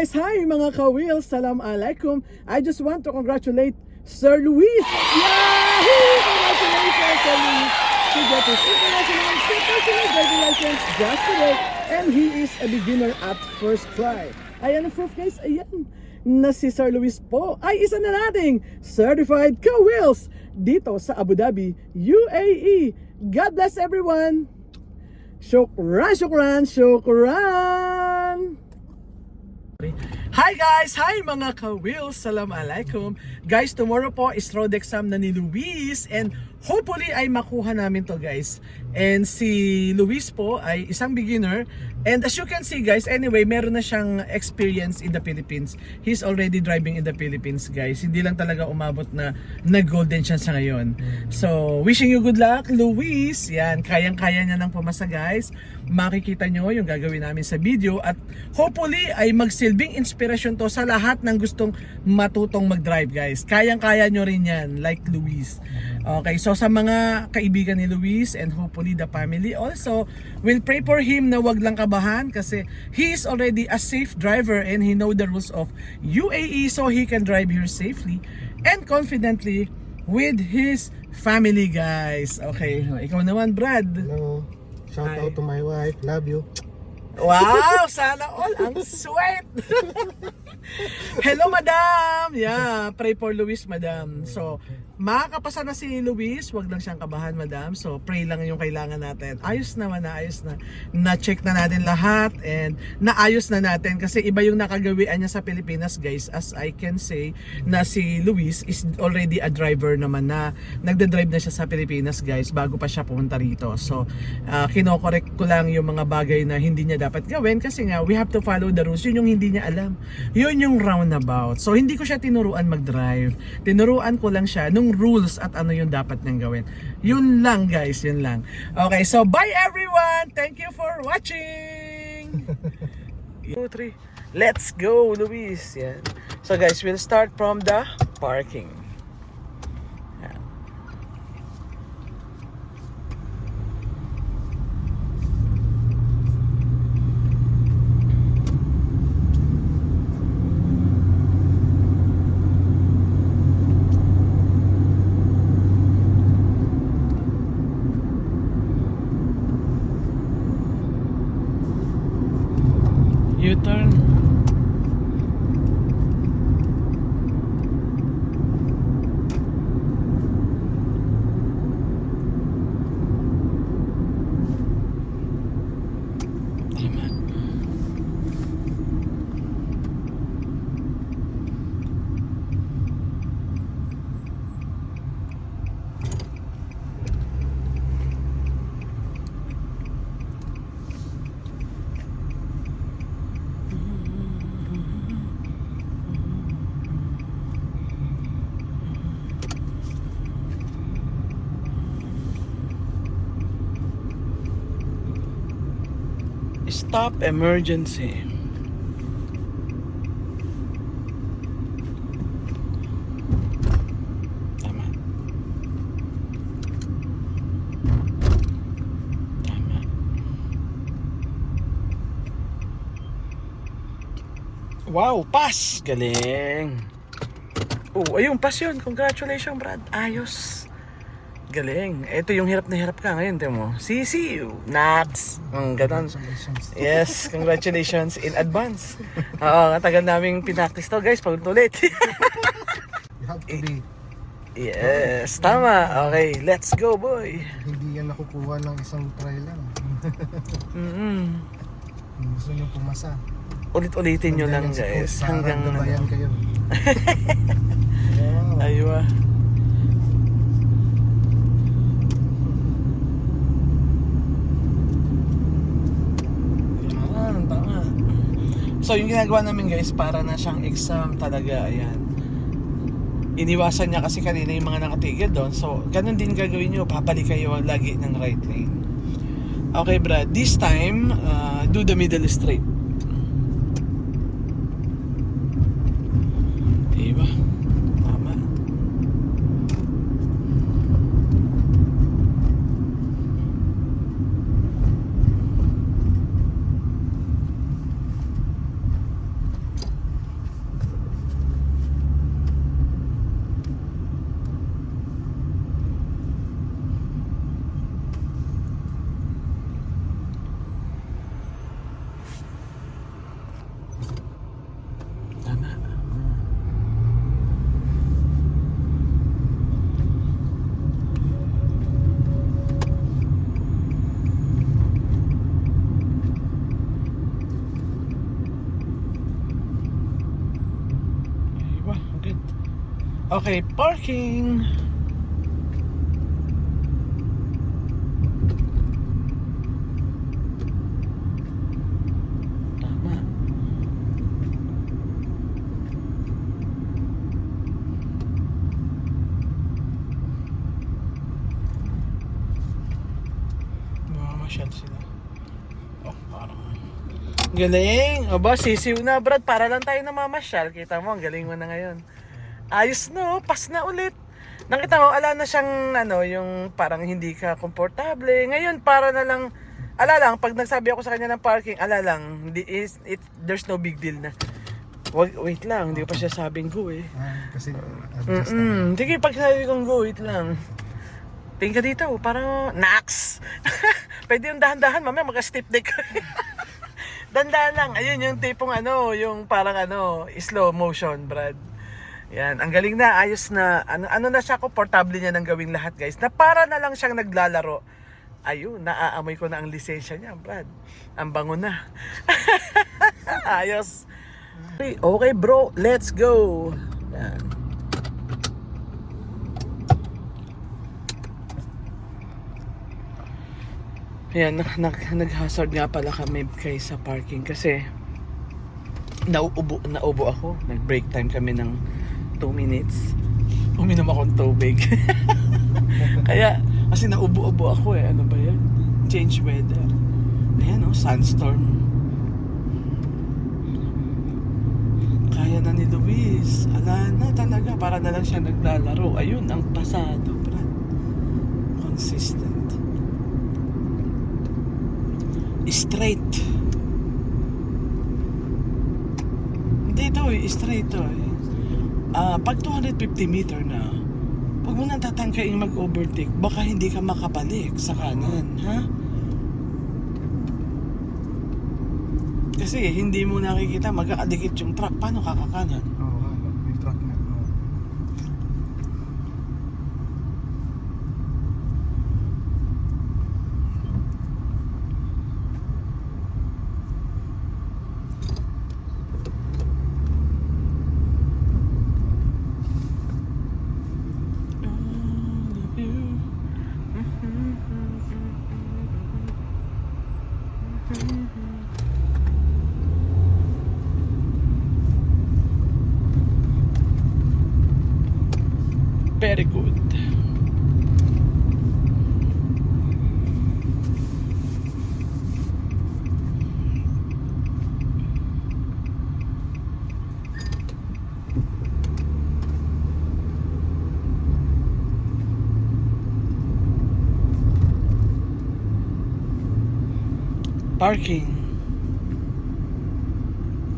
guys, hi mga ka-wheels, salam alaikum. I just want to congratulate Sir Luis. Yahoo! Congratulations, Sir Luis. He got his international professional driving license just today, and he is a beginner at first try. Ayan ang proof guys, ayan, na si Sir Luis po ay isa na nating certified ka-wheels dito sa Abu Dhabi, UAE. God bless everyone. Shukran, shukran, shukran. Hi guys! Hi mga ka-wheels! Salam alaikum! Guys, tomorrow po is road exam na ni Luis and hopefully ay makuha namin to guys. And si Luis po ay isang beginner and as you can see guys, anyway, meron na siyang experience in the Philippines. He's already driving in the Philippines guys. Hindi lang talaga umabot na nag-golden chance sa ngayon. So, wishing you good luck Luis! Yan, kayang-kaya niya ng pumasa guys. Makikita nyo yung gagawin namin sa video at hopefully ay magsilbing inspirasyon to sa lahat ng gustong matutong mag-drive guys. Kayang-kaya nyo rin yan like Luis. Okay, so sa mga kaibigan ni Luis and hopefully the family also, we'll pray for him na wag lang kabahan kasi he is already a safe driver and he know the rules of UAE so he can drive here safely and confidently with his family guys. Okay, ikaw naman Brad. Hello. Shout out to my wife. Love you. Wow, sana all ang sweet. Hello madam. Yeah, pray for Luis madam. So, makakapasa na si Luis, wag lang siyang kabahan madam. So, pray lang yung kailangan natin. Ayos naman na, ayos na. Na-check na natin lahat and naayos na natin kasi iba yung nakagawian niya sa Pilipinas guys. As I can say na si Luis is already a driver naman na nagde-drive na siya sa Pilipinas guys bago pa siya pumunta rito. So, kino-correct ko lang yung mga bagay na hindi niya dapat gawin kasi nga we have to follow the rules. Yun yung hindi niya alam. Yun yung roundabout. So, hindi ko siya tinuruan mag-drive. Tinuruan ko lang siya nung rules at ano yung dapat niyang gawin. Yun lang guys, yun lang. Okay, so bye everyone! Thank you for watching! 2, 3. Let's go, Luis! Yan. So guys, we'll start from the parking. Yan. U-turn. Stop emergency. Tama. Tama. Wow, pass! Galing. Oh, ayun, pass yun. Congratulations, Brad. Ayos. Galing. Ito yung hirap na hirap ka ngayon, tiyo mo. CCU. Nats. Ganon. Yes, congratulations in advance. Oo, tagal naming pinaktis to guys. Paulit-ulit. You have to be. Yes, tama. Okay, let's go boy. Hindi yan nakukuha ng isang try lang. Gusto nyo pumasa. Ulit-ulitin nyo lang guys. Hanggang gabayan kayo. Wow. Aywa. So yung ginagawa namin guys, para na siyang exam talaga, ayan. Iniwasan niya kasi kanina yung mga nakatigil doon. So ganun din gagawin nyo, papalik kayo lagi ng right lane. Okay Brad, this time, do the middle straight. Diba? Tama. good. Okay, parking. Tama. Mamamasyal sila. Oh, parang galing! Aba, sisiw na Brad. Para lang tayo namamasyal. Kita mo, ang galing mo na ngayon. Ayos no, pas na ulit. Nakita mo, ala na siyang ano, yung parang hindi ka komportable. Ngayon, para na lang, ala lang, pag nagsabi ako sa kanya ng parking, ala lang, there's no big deal na. Wait lang, hindi ko pa siya sabing go eh. Kasi adjust na. Sige, pag sabi kong go, wait lang. Tingin ka dito, parang Nax! Pwede yung dahan-dahan, mamaya mag-step deck. Dandahan lang. Ayun yung tipong ano, yung parang ano, slow motion, Brad. Yan, ang galing na, ayos na. Ano na siya, komportable niya nang gawin lahat, guys. Na para na lang siyang naglalaro. Ayun, naaamoy ko na ang lisensya niya, Brad. Ang bango na. Ayos. Okay, bro, let's go. Yan. Ayan, nag-hazard nga pala kami kay sa parking kasi nauubo ako. Nag-break time kami ng 2 minutes. Uminom akong tubig. Kaya, kasi naubo-ubo ako eh. Ano ba yan? Change weather. Ayan oh, sandstorm. Kaya na ni Luis. Ala na talaga. Para na lang siya naglalaro. Ayun, ang pasado, Brad. Consistent. Straight. Hindi ito eh, straight ito eh. Pag 250 meter na, pag mo nang tatangkain mag-overtake, baka hindi ka makabalik sa kanan, ha? Kasi hindi mo nakikita, magkakadikit yung truck. Paano kakakanan? Oo, may truck na. Very good. Parking.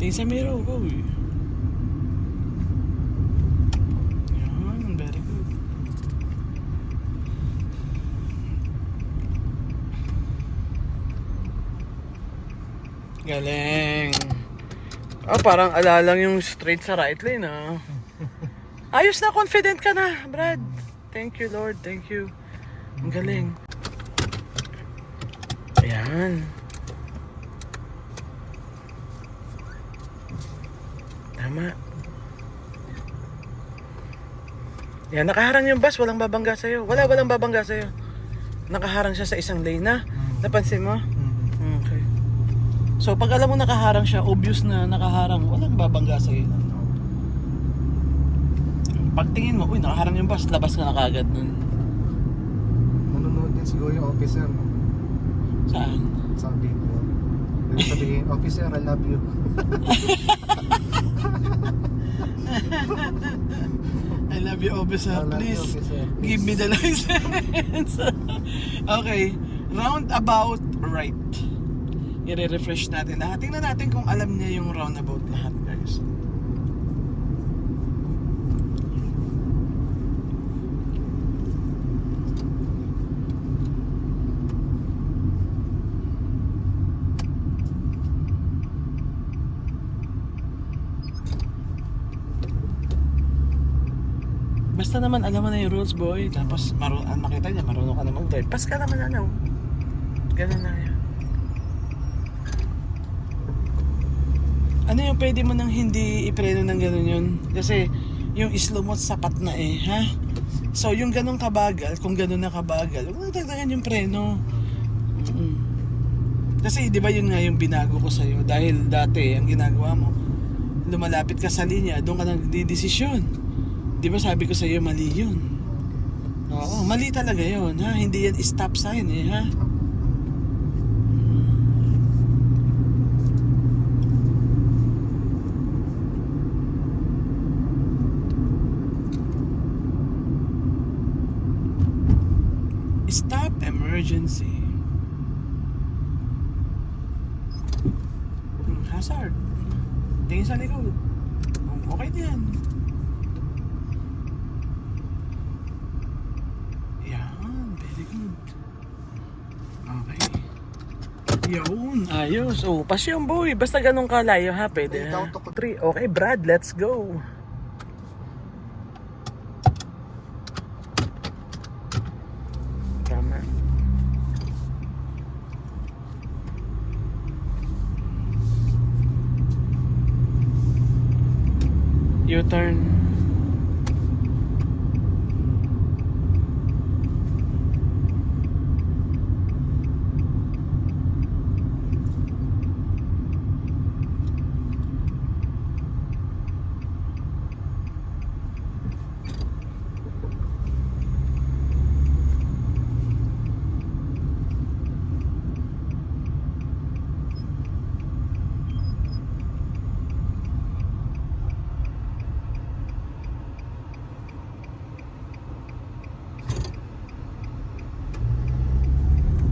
Tingin sa mirror, go eh. Yan, very good. Galing. Parang alalang yung straight sa right lane ah. Ayos na, confident ka na, Brad. Thank you, Lord. Thank you. Ang galing. Ayan. Tama. Yan, nakaharang yung bus, walang babangga sa'yo. Walang babangga sa'yo. Nakaharang siya sa isang lane na. Napansin mo? Okay. So, pag alam mo nakaharang siya, obvious na nakaharang, walang babangga sa'yo. Pag tingin mo, uy, nakaharang yung bus, labas ka na kagad nun. Nanonood din siguro yung officer. No? Saan? Sabi ko. Sabihin, officer, I love you. I love you, officer. I love you, Please, officer. give me the license. Okay, roundabout right. I-refresh natin lahat. Tingnan natin kung alam niya yung roundabout lahat, guys. Basta naman alam mo na yung rules, boy. Tapos makita niya, marunong ka na mag-drive. Pas ka naman ano. Ganun na yan. Ano yung pwede mo nang hindi ipreno ng ganun yun? Kasi Yung slow mo sapat na eh, ha? So, yung ganun kabagal, kung ganun na kabagal, huwag mo dagdagan yung preno. Mm. Kasi, di ba yun nga yung binago ko sa'yo? Dahil dati, ang ginagawa mo, lumalapit ka sa linya, doon ka nagdidesisyon. Di ba sabi ko sa'yo, mali yun? Oo, mali talaga yun, ha? Hindi yan stop sign eh, ha? Stop emergency. Hazard. Tingin sa likod. Okay din. Yan, very good. Okay. Yun, ayos. Oh, pasyon boy. Basta ganun kalayo ha, pwede ha. 3. Okay, Brad, let's go. Tama. U-turn.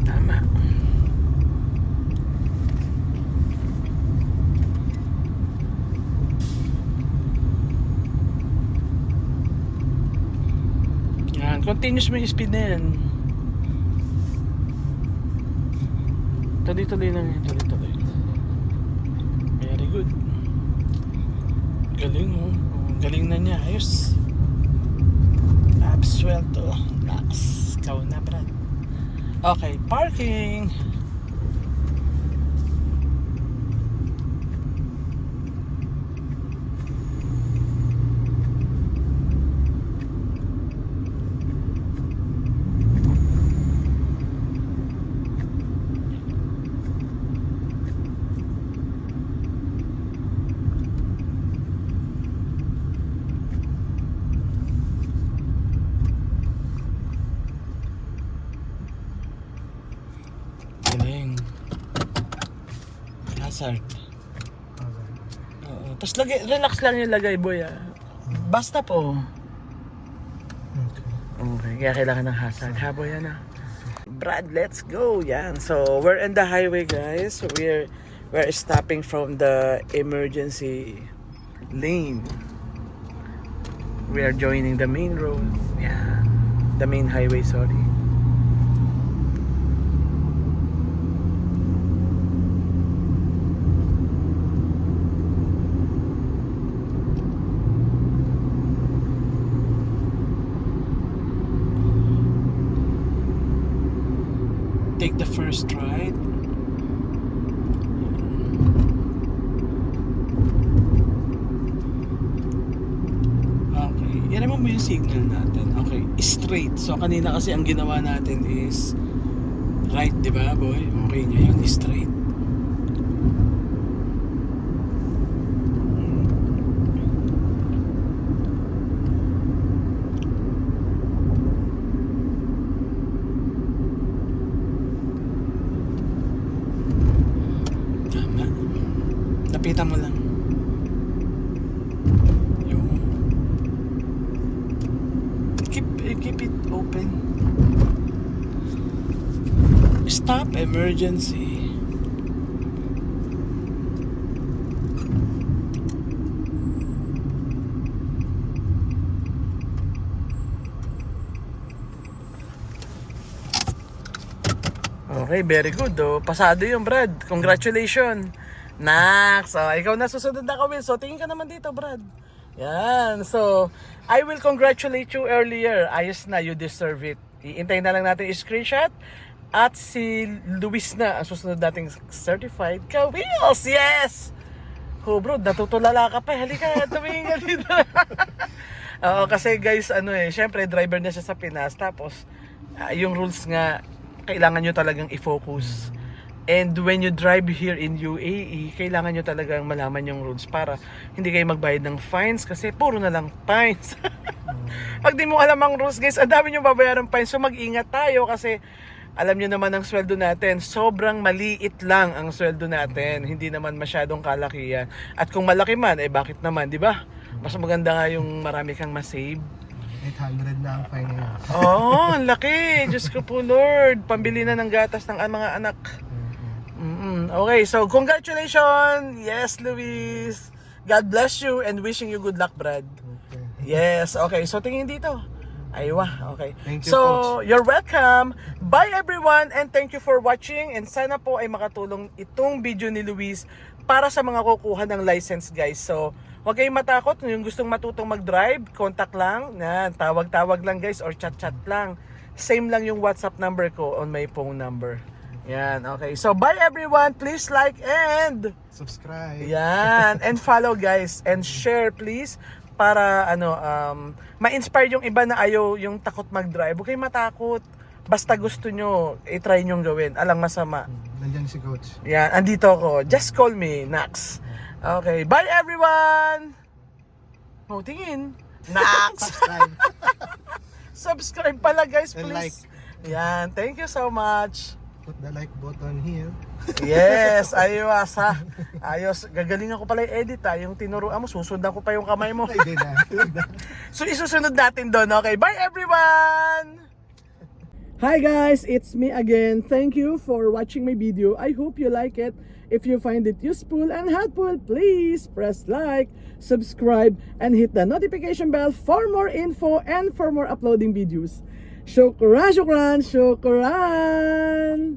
Tama. Yan, continuous mo yung speed na yan. Tuloy-tuloy lang yan, tuloy-tuloy. Very good. Galing oh. Galing na niya, ayos. Absuelto. Nax. Ikaw na, Brad. Okay, parking. Galing. Hazard. Oo. Tapos lagay, relax lang yung lagay, boy. Ah. Basta po. Okay, kaya kailangan ng hazard. Ha, boy, ano? Brad, let's go. Yan. So, we're in the highway, guys. So, we're stopping from the emergency lane. We are joining the main road. Yeah. The main highway, sorry. Take the first right. Okay, yan naman mo yung signal natin. Okay, straight. So kanina kasi ang ginawa natin is right, di ba, boy? Okay, ngayon straight. Tama. Lapitan mo lang. Yung keep it open. Stop emergency. Okay, very good. Oh. Pasado yung Brad. Congratulations. Nax. So, ikaw na susunod na kawin. So, tingin ka naman dito, Brad. Yan. So, I will congratulate you earlier. Ayos na. You deserve it. Iintayin na lang natin yung screenshot. At si Luis na ang susunod nating certified ka-wheels. Yes! Oh bro, natutulala ka pa. Halika, tumingin ka dito. Oo, kasi guys, syempre driver na siya sa Pinas. Tapos, yung rules nga, kailangan nyo talagang i-focus. And when you drive here in UAE, kailangan nyo talagang malaman yung rules para hindi kayo magbayad ng fines kasi puro na lang fines. Pag di mo alam ang rules guys, ang dami nyo babayaran fines. So mag-ingat tayo kasi alam nyo naman ang sweldo natin. Sobrang maliit lang ang sweldo natin. Hindi naman masyadong kalakihan. At kung malaki man, bakit naman, di ba? Mas maganda nga yung marami kang masave. 800 na ang fine ngayon. Oo, ang laki. Diyos ko po Lord. Pambili na ng gatas ng mga anak. Okay, so congratulations. Yes, Luis. God bless you and wishing you good luck, Brad. Okay. Yes, okay. So tingin dito. Aywa, okay. Thank you, so, Coach. you're welcome. Bye everyone and thank you for watching and sana po ay makatulong itong video ni Luis para sa mga kukuha ng license, guys. So, huwag kayong matakot. Yung gustong matutong mag-drive, contact lang. Yan, tawag-tawag lang, guys, or chat-chat lang. Same lang yung WhatsApp number ko on my phone number. Yan, okay. So, bye everyone. Please like and Subscribe. yan, and follow guys and share please para ma-inspire yung iba na ayaw yung takot mag-drive. Huwag kayong matakot. Basta gusto nyo, i-try nyo gawin. Alang masama. Nandiyan si Coach. Yan, andito ako. Just call me, Nax. Okay, bye everyone! Oh, tingin. Nax! Subscribe. Subscribe pala guys, And please. Yan, thank you so much. Put the like button here. Yes, ayos ha. Ayos, gagalingan ko pala yung edit ha. Yung tinuruan mo, susundan ko pa yung kamay mo. Ay, di na. So isusunod natin doon, okay? Bye everyone! Hi guys, it's me again. Thank you for watching my video. I hope you like it. If you find it useful and helpful, please press like, subscribe, and hit the notification bell for more info and for more uploading videos. Shukran, shukran, shukran!